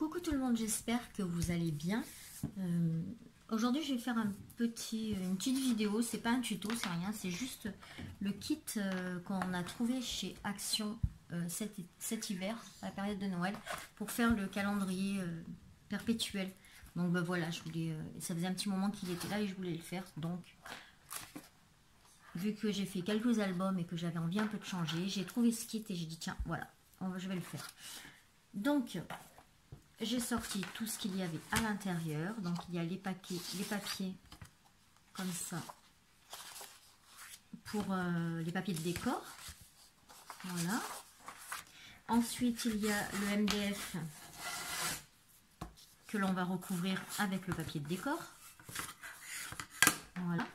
Coucou tout le monde, j'espère que vous allez bien. Aujourd'hui je vais faire une petite vidéo, c'est pas un tuto, c'est rien, c'est juste le kit qu'on a trouvé chez Action cet hiver, à la période de Noël, pour faire le calendrier perpétuel. Donc ben voilà, je voulais, ça faisait un petit moment qu'il était là et je voulais le faire, donc vu que j'ai fait quelques albums et que j'avais envie un peu de changer, j'ai trouvé ce kit et j'ai dit tiens voilà, je vais le faire. Donc j'ai sorti tout ce qu'il y avait à l'intérieur. Donc il y a les papiers comme ça pour les papiers de décor. Voilà. Ensuite il y a le MDF que l'on va recouvrir avec le papier de décor. Voilà.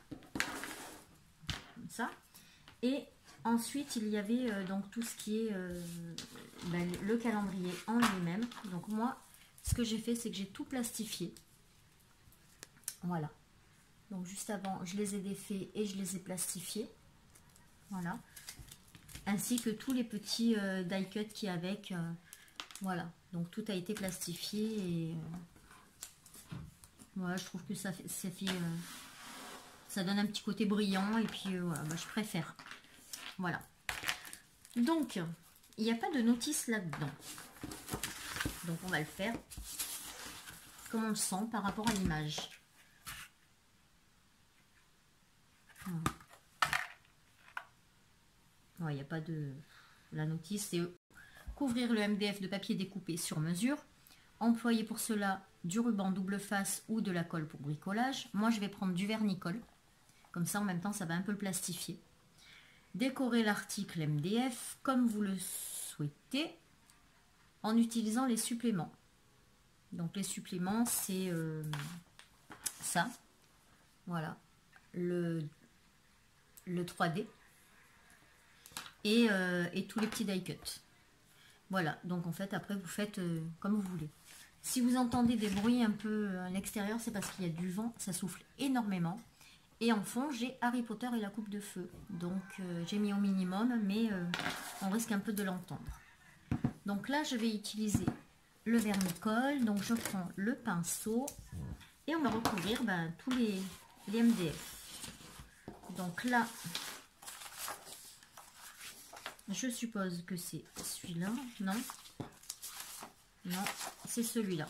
Comme ça. Et ensuite il y avait donc tout ce qui est le calendrier en lui-même. Donc moi, ce que j'ai fait, c'est que j'ai tout plastifié. Voilà. Donc juste avant, je les ai défaits et je les ai plastifiés. Voilà. Ainsi que tous les petits die cut qui y a avec. Voilà. Donc tout a été plastifié et voilà, je trouve que ça donne un petit côté brillant et puis voilà, je préfère. Voilà. Donc, il n'y a pas de notice là-dedans. Donc on va le faire comme on le sent par rapport à l'image. Il n'y a pas de... La notice, c'est couvrir le MDF de papier découpé sur mesure. Employer pour cela du ruban double face ou de la colle pour bricolage. Moi, je vais prendre du vernis-colle. Comme ça, en même temps, ça va un peu le plastifier. Décorer l'article MDF comme vous le souhaitez en utilisant les suppléments. Donc les suppléments, c'est ça, voilà, le 3D et tous les petits die cut. Voilà, donc en fait après vous faites comme vous voulez. Si vous entendez des bruits un peu à l'extérieur, c'est parce qu'il y a du vent, ça souffle énormément. Et en fond, j'ai Harry Potter et la coupe de feu. Donc j'ai mis au minimum, mais on risque un peu de l'entendre. Donc là, je vais utiliser le vernis-colle. Donc je prends le pinceau et on va recouvrir tous les MDF. Donc là, je suppose que c'est celui-là. Non, non, c'est celui-là.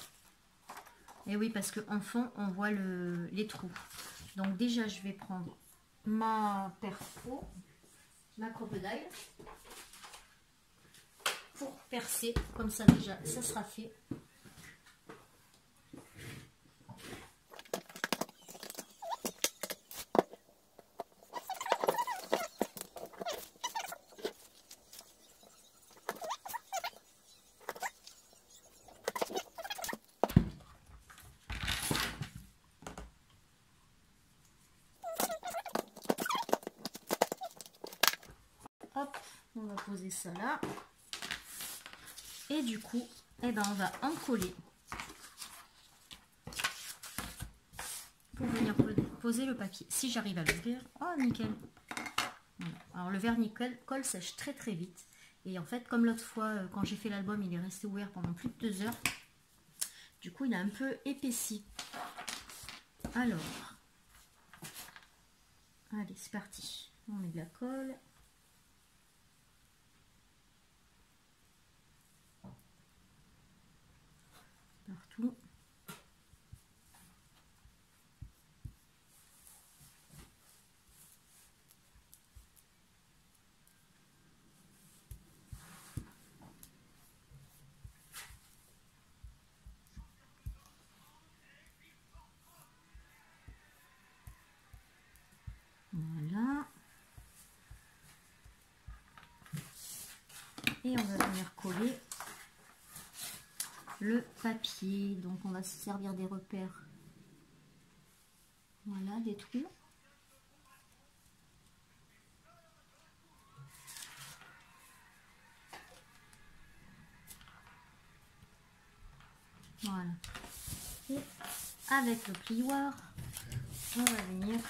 Et oui, parce qu'en fond, on voit les trous. Donc déjà, je vais prendre ma perfo, ma crocodile, pour percer. Comme ça, déjà, ça sera fait. Hop, on va poser ça là. Et du coup, on va en coller pour venir poser le papier. Si j'arrive à l'ouvrir, oh nickel. Voilà. Alors le vernis-colle sèche très très vite. Et en fait, comme l'autre fois, quand j'ai fait l'album, il est resté ouvert pendant plus de 2 heures. Du coup, il a un peu épaissi. Alors, allez, c'est parti. On met de la colle. Partout. Voilà. Et on va venir coller le papier. Donc on va se servir des repères. Voilà, des trous. Voilà. Et avec le plioir, on va venir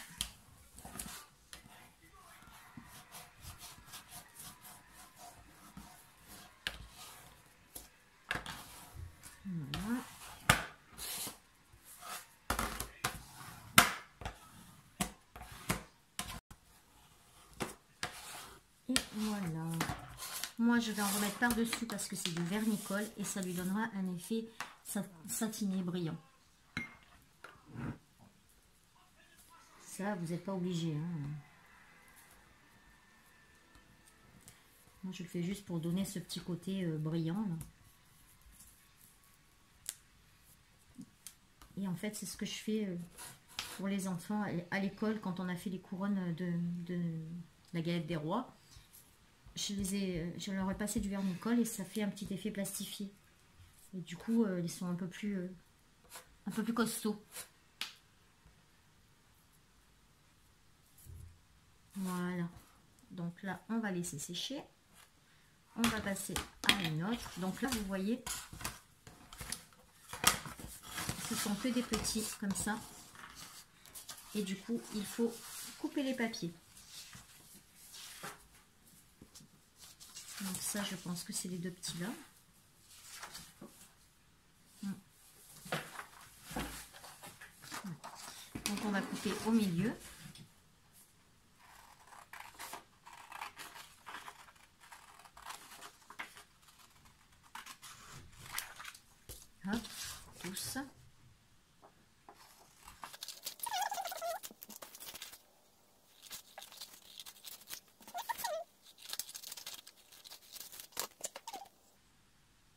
voilà. moi je vais en remettre par-dessus parce que c'est du vernicole et ça lui donnera un effet satiné brillant. Ça, vous n'êtes pas obligé. Hein. Moi, je le fais juste pour donner ce petit côté brillant. Là. Et en fait, c'est ce que je fais pour les enfants à l'école quand on a fait les couronnes de la galette des rois. Je leur ai passé du vernicole et ça fait un petit effet plastifié. Et du coup, ils sont un peu plus costauds. Voilà. Donc là, on va laisser sécher. On va passer à une autre. Donc là, vous voyez, ce sont que des petits comme ça. Et du coup, il faut couper les papiers. Donc ça, je pense que c'est les deux petits là. Donc on va couper au milieu. Hop, tous.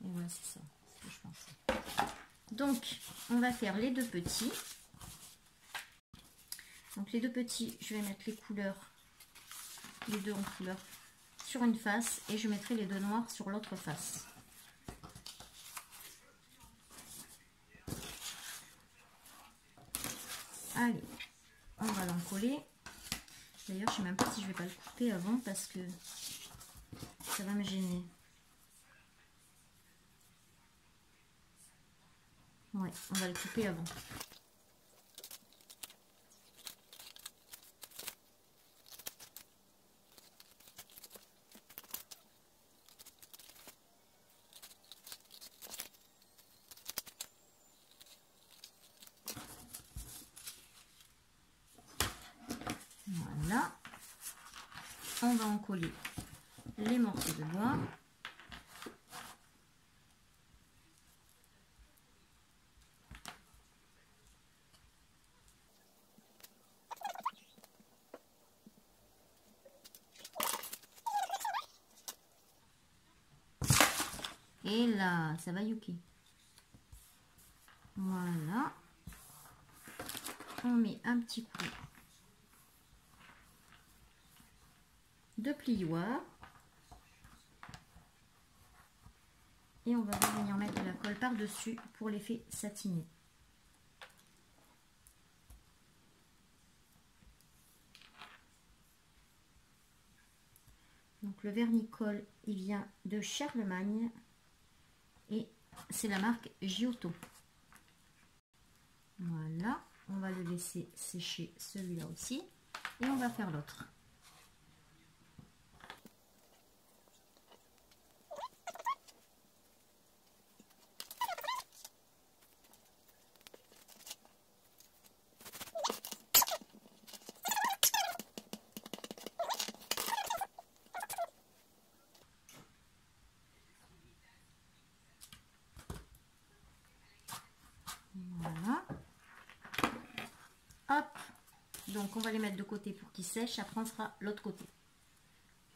Et voilà, c'est ça, ce que je pensais. Donc, on va faire les deux petits. Donc, les deux petits, je vais mettre les couleurs, les deux en couleur, sur une face et je mettrai les deux noirs sur l'autre face. Allez, on va l'encoller. D'ailleurs, je ne sais même pas si je vais pas le couper avant parce que ça va me gêner. Ouais, on va le couper avant. Voilà. On va en coller les morceaux de bois. Et là, ça va yuki. Voilà. On met un petit coup de plioir. Et on va venir mettre de la colle par-dessus pour l'effet satiné. Donc le vernicole, il vient de Charlemagne. Et c'est la marque Giotto. Voilà, on va le laisser sécher celui-là aussi. Et on va faire l'autre. Voilà. Hop. Donc on va les mettre de côté pour qu'ils sèchent. Après on fera l'autre côté.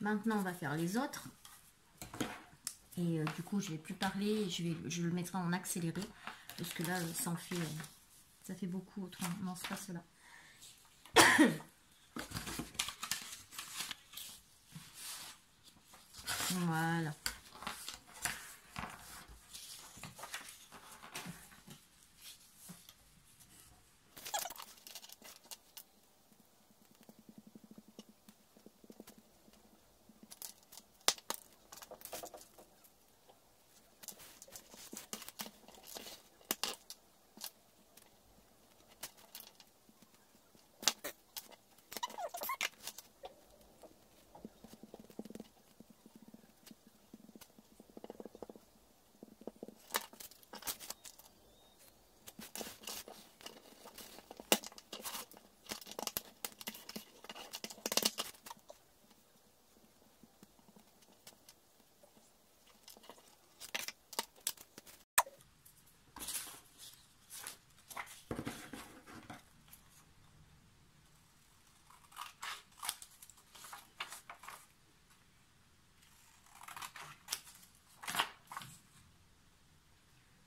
Maintenant on va faire les autres. Et du coup je vais plus parler. Je le mettrai en accéléré. Parce que là ça fait beaucoup autrement. Non, c'est pas cela. Voilà.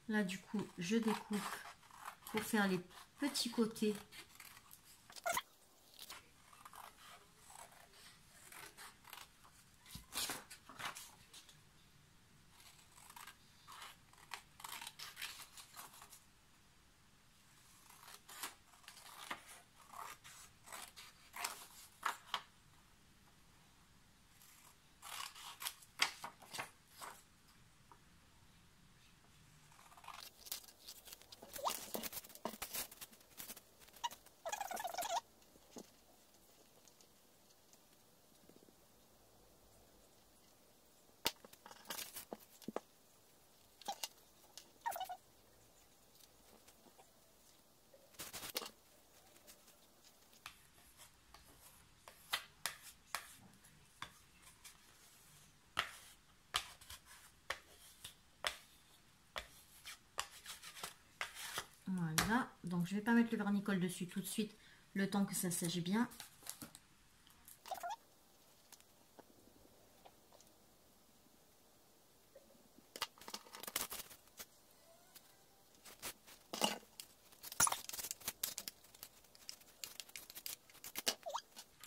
Là, du coup, je découpe pour faire les petits côtés. Voilà, donc je vais pas mettre le vernicole dessus tout de suite, le temps que ça sèche bien.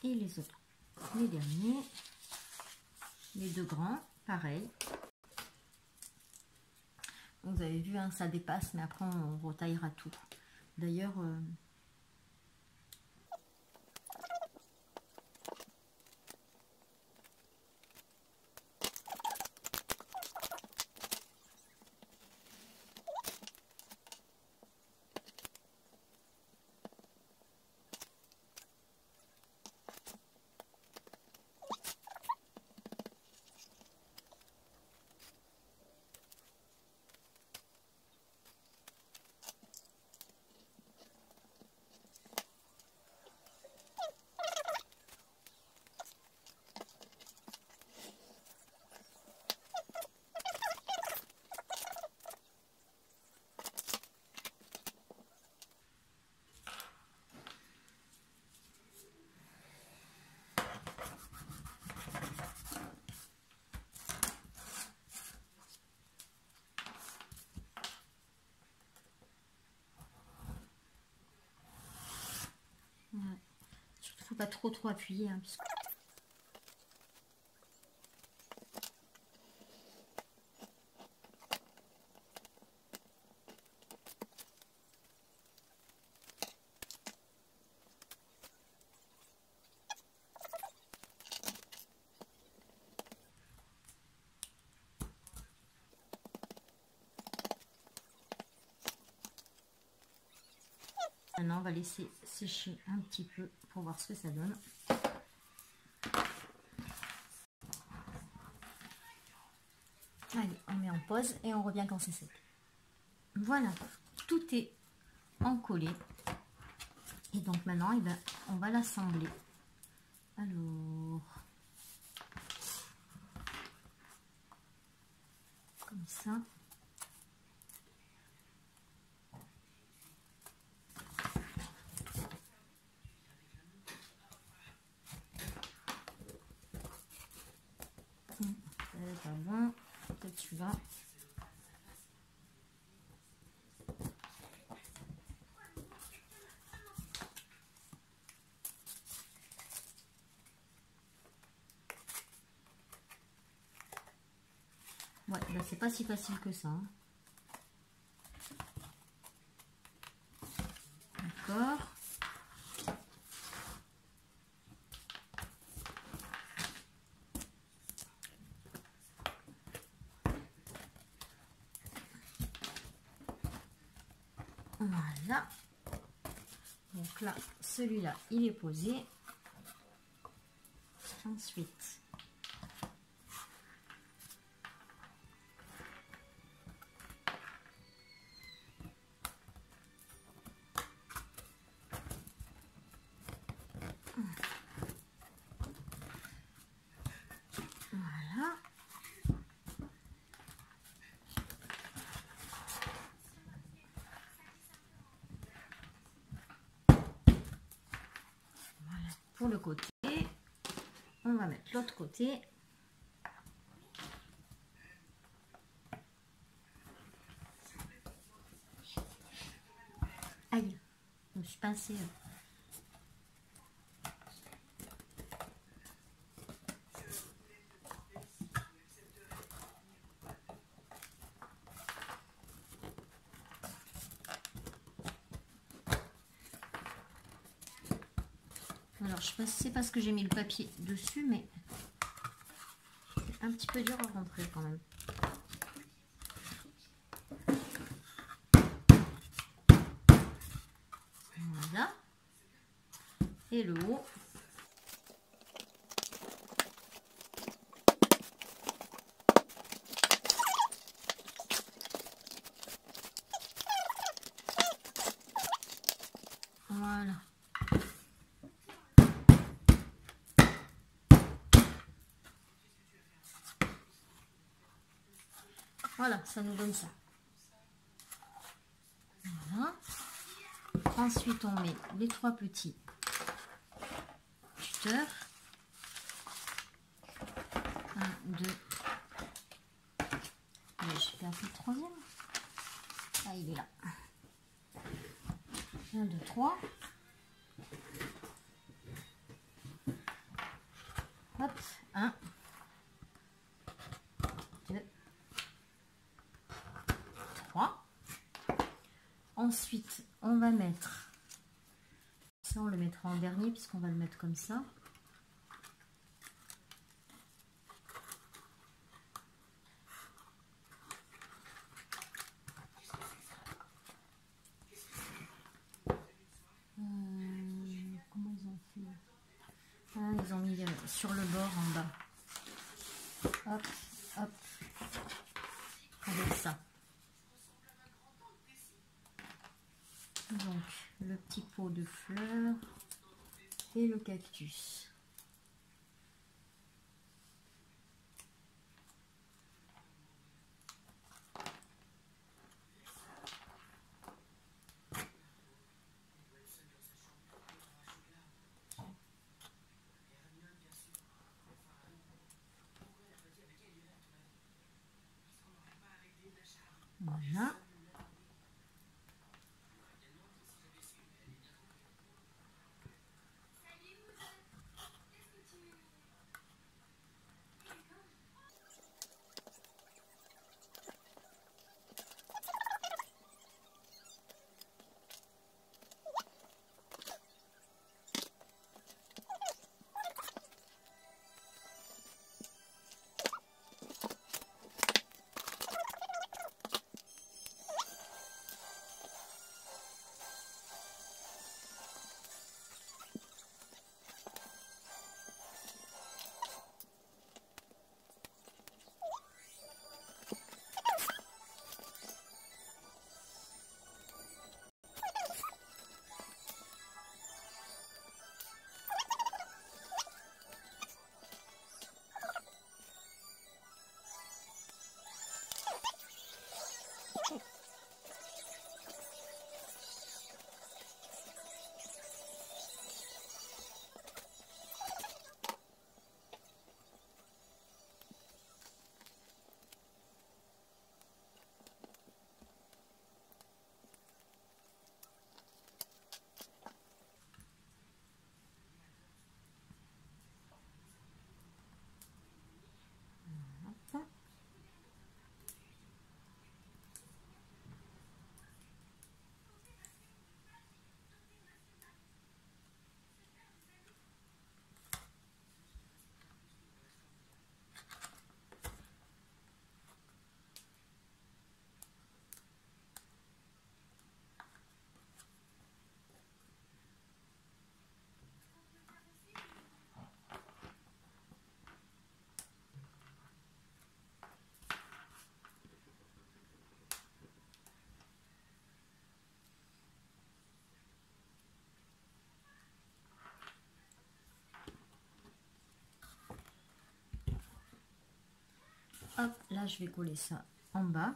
Et les autres, les derniers, les deux grands, pareil. Vous avez vu, hein, ça dépasse, mais après on retaillera tout. D'ailleurs, ouais. Surtout faut pas trop appuyer, hein, parce que... Maintenant, on va laisser sécher un petit peu pour voir ce que ça donne. Allez, on met en pause et on revient quand c'est sec. Voilà, tout est encollé. Et donc maintenant, eh ben, on va l'assembler. Alors, comme ça. C'est pas bon, peut-être celui-là. Ouais, ben c'est pas si facile que ça. Hein. D'accord. Voilà. Donc là, celui-là, il est posé. Ensuite, voilà. Voilà pour le côté. On va mettre l'autre côté. Aïe, je me suis pincée. Alors, je sais pas si c'est parce que j'ai mis le papier dessus, mais c'est un petit peu dur à rentrer quand même. Voilà. Et le haut. Voilà. Voilà, ça nous donne ça. Voilà. Ensuite, on met les 3 petits tuteurs. 1, 2. J'ai perdu le troisième. Ah, il est là. 1, 2, 3. Hop, 1, 2, 3. Ensuite, on va mettre, ça on le mettra en dernier puisqu'on va le mettre comme ça. Comment ils ont fait? Ah, ils ont mis sur le bord en bas. Hop, hop, avec ça. Donc, le petit pot de fleurs et le cactus. Voilà. Hop, là je vais coller ça en bas.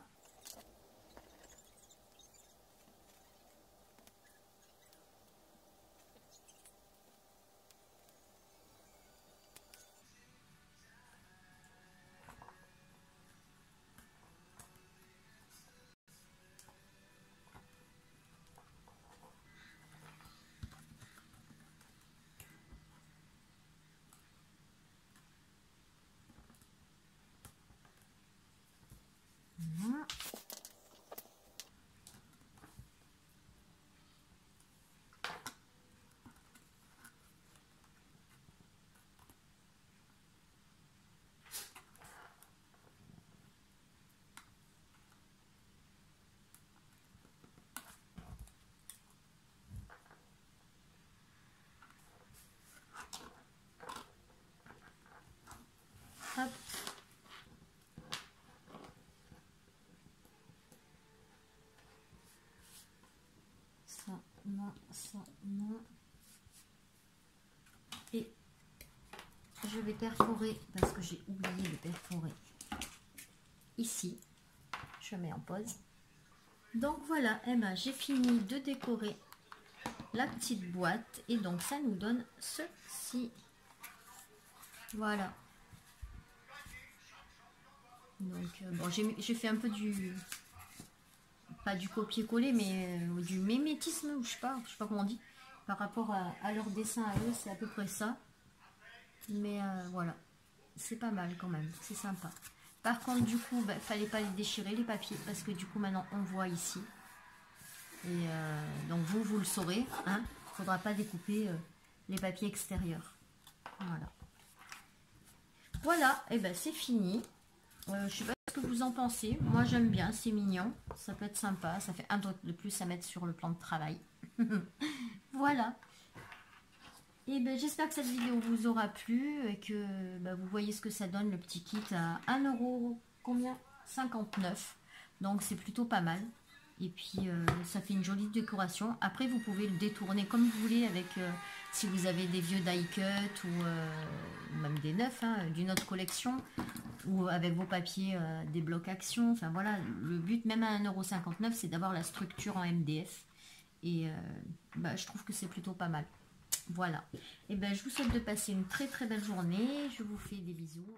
non, ça, non. Et je vais perforer, parce que j'ai oublié de perforer ici. Je mets en pause. Donc voilà, eh ben, j'ai fini de décorer la petite boîte. Et donc ça nous donne ceci. Voilà. Donc bon, j'ai fait un peu du... Pas du copier-coller, mais du mimétisme, je sais pas comment on dit. Par rapport à leur dessin à eux, c'est à peu près ça. Mais voilà, c'est pas mal quand même, c'est sympa. Par contre, du coup, bah, fallait pas les déchirer les papiers, parce que du coup, maintenant, on voit ici. Et donc, vous le saurez, hein, faudra pas découper les papiers extérieurs. Voilà. Voilà, et ben c'est fini. Je sais pas ce que vous en pensez. Moi, j'aime bien, c'est mignon. Ça peut être sympa, ça fait un truc de plus à mettre sur le plan de travail. Voilà. Et ben, j'espère que cette vidéo vous aura plu et que ben, vous voyez ce que ça donne le petit kit à 1 €, combien 59. Donc c'est plutôt pas mal. Et puis ça fait une jolie décoration. Après vous pouvez le détourner comme vous voulez avec si vous avez des vieux die cut ou même des neufs hein, d'une autre collection ou avec vos papiers des blocs action. Enfin voilà, le but même à 1,59 € c'est d'avoir la structure en MDF. Et ben, je trouve que c'est plutôt pas mal. Voilà. Et ben je vous souhaite de passer une très très belle journée. Je vous fais des bisous.